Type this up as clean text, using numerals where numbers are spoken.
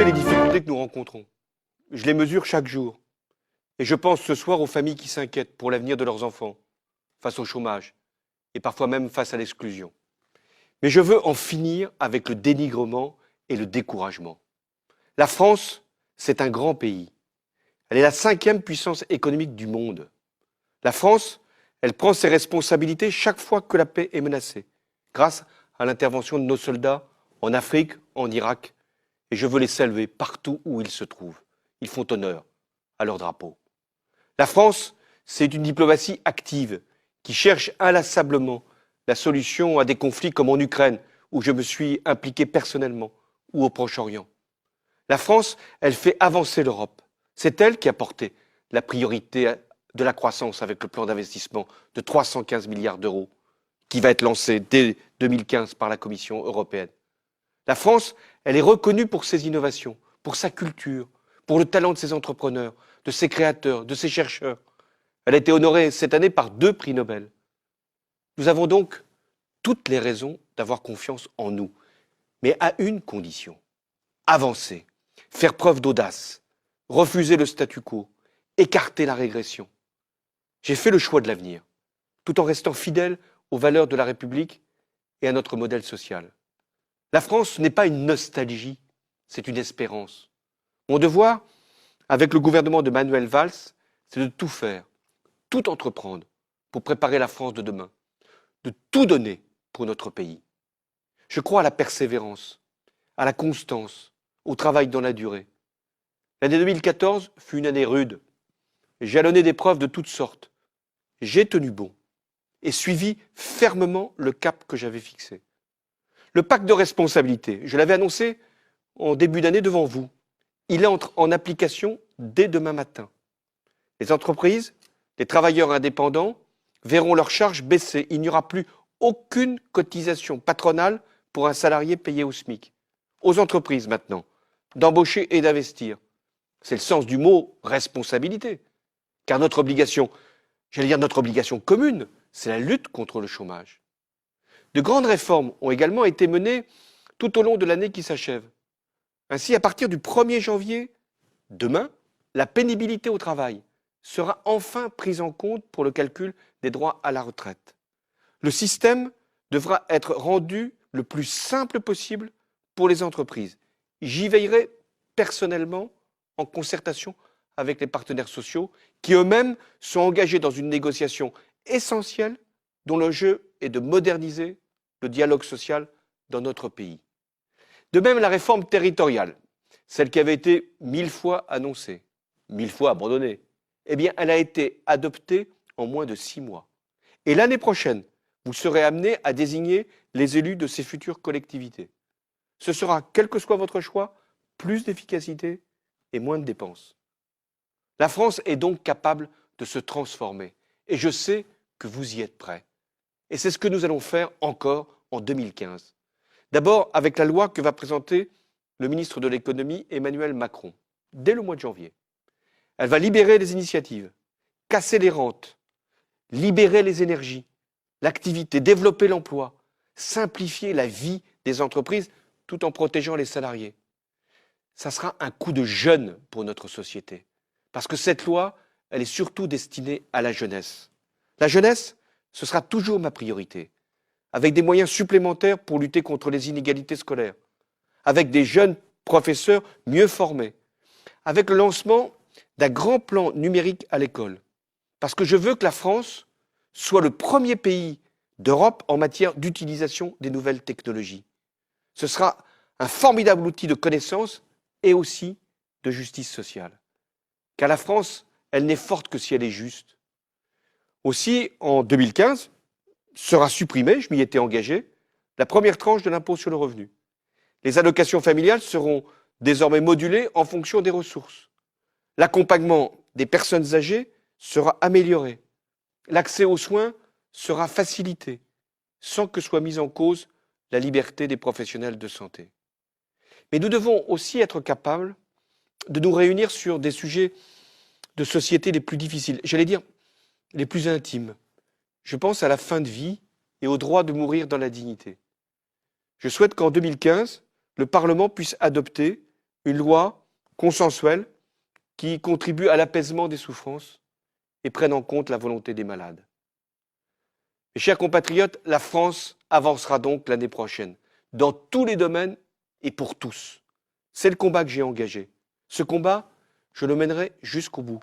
les difficultés que nous rencontrons. Je les mesure chaque jour. Et je pense ce soir aux familles qui s'inquiètent pour l'avenir de leurs enfants, face au chômage, et parfois même face à l'exclusion. Mais je veux en finir avec le dénigrement et le découragement. La France, c'est un grand pays. Elle est la 5e puissance économique du monde. La France, elle prend ses responsabilités chaque fois que la paix est menacée, grâce à l'intervention de nos soldats en Afrique, en Irak, et je veux les saluer partout où ils se trouvent. Ils font honneur à leur drapeau. La France, c'est une diplomatie active qui cherche inlassablement la solution à des conflits comme en Ukraine, où je me suis impliqué personnellement, ou au Proche-Orient. La France, elle fait avancer l'Europe. C'est elle qui a porté la priorité de la croissance avec le plan d'investissement de 315 milliards d'euros qui va être lancé dès 2015 par la Commission européenne. La France, elle est reconnue pour ses innovations, pour sa culture, pour le talent de ses entrepreneurs, de ses créateurs, de ses chercheurs. Elle a été honorée cette année par 2 prix Nobel. Nous avons donc toutes les raisons d'avoir confiance en nous, mais à une condition: avancer, faire preuve d'audace, refuser le statu quo, écarter la régression. J'ai fait le choix de l'avenir, tout en restant fidèle aux valeurs de la République et à notre modèle social. La France n'est pas une nostalgie, c'est une espérance. Mon devoir, avec le gouvernement de Manuel Valls, c'est de tout faire, tout entreprendre pour préparer la France de demain, de tout donner pour notre pays. Je crois à la persévérance, à la constance, au travail dans la durée. L'année 2014 fut une année rude, jalonnée d'épreuves de toutes sortes. J'ai tenu bon et suivi fermement le cap que j'avais fixé. Le pacte de responsabilité, je l'avais annoncé en début d'année devant vous. Il entre en application dès demain matin. Les entreprises, les travailleurs indépendants verront leurs charges baisser. Il n'y aura plus aucune cotisation patronale pour un salarié payé au SMIC. Aux entreprises maintenant, d'embaucher et d'investir. C'est le sens du mot responsabilité. Car notre obligation, notre obligation commune, c'est la lutte contre le chômage. De grandes réformes ont également été menées tout au long de l'année qui s'achève. Ainsi, à partir du 1er janvier, demain, la pénibilité au travail sera enfin prise en compte pour le calcul des droits à la retraite. Le système devra être rendu le plus simple possible pour les entreprises. J'y veillerai personnellement en concertation avec les partenaires sociaux qui eux-mêmes sont engagés dans une négociation essentielle dont le jeu est de moderniser le dialogue social dans notre pays. De même, la réforme territoriale, celle qui avait été 1000 fois annoncée, 1000 fois abandonnée, eh bien, elle a été adoptée en moins de 6 mois. Et l'année prochaine, vous serez amenés à désigner les élus de ces futures collectivités. Ce sera, quel que soit votre choix, plus d'efficacité et moins de dépenses. La France est donc capable de se transformer. Et je sais que vous y êtes prêts. Et c'est ce que nous allons faire encore en 2015. D'abord avec la loi que va présenter le ministre de l'économie Emmanuel Macron, dès le mois de janvier. Elle va libérer les initiatives, casser les rentes, libérer les énergies, l'activité, développer l'emploi, simplifier la vie des entreprises tout en protégeant les salariés. Ça sera un coup de jeune pour notre société. Parce que cette loi, elle est surtout destinée à la jeunesse. La jeunesse, ce sera toujours ma priorité, avec des moyens supplémentaires pour lutter contre les inégalités scolaires, avec des jeunes professeurs mieux formés, avec le lancement d'un grand plan numérique à l'école. Parce que je veux que la France soit le premier pays d'Europe en matière d'utilisation des nouvelles technologies. Ce sera un formidable outil de connaissance et aussi de justice sociale. Car la France, elle n'est forte que si elle est juste. Aussi, en 2015, sera supprimée, je m'y étais engagé, la première tranche de l'impôt sur le revenu. Les allocations familiales seront désormais modulées en fonction des ressources. L'accompagnement des personnes âgées sera amélioré. L'accès aux soins sera facilité, sans que soit mise en cause la liberté des professionnels de santé. Mais nous devons aussi être capables de nous réunir sur des sujets de société les plus difficiles, j'allais dire les plus intimes. Je pense à la fin de vie et au droit de mourir dans la dignité. Je souhaite qu'en 2015, le Parlement puisse adopter Une loi consensuelle qui contribue à l'apaisement des souffrances et prenne en compte la volonté des malades. Mes chers compatriotes, la France avancera donc l'année prochaine, dans tous les domaines et pour tous. C'est le combat que j'ai engagé. Ce combat, je le mènerai jusqu'au bout.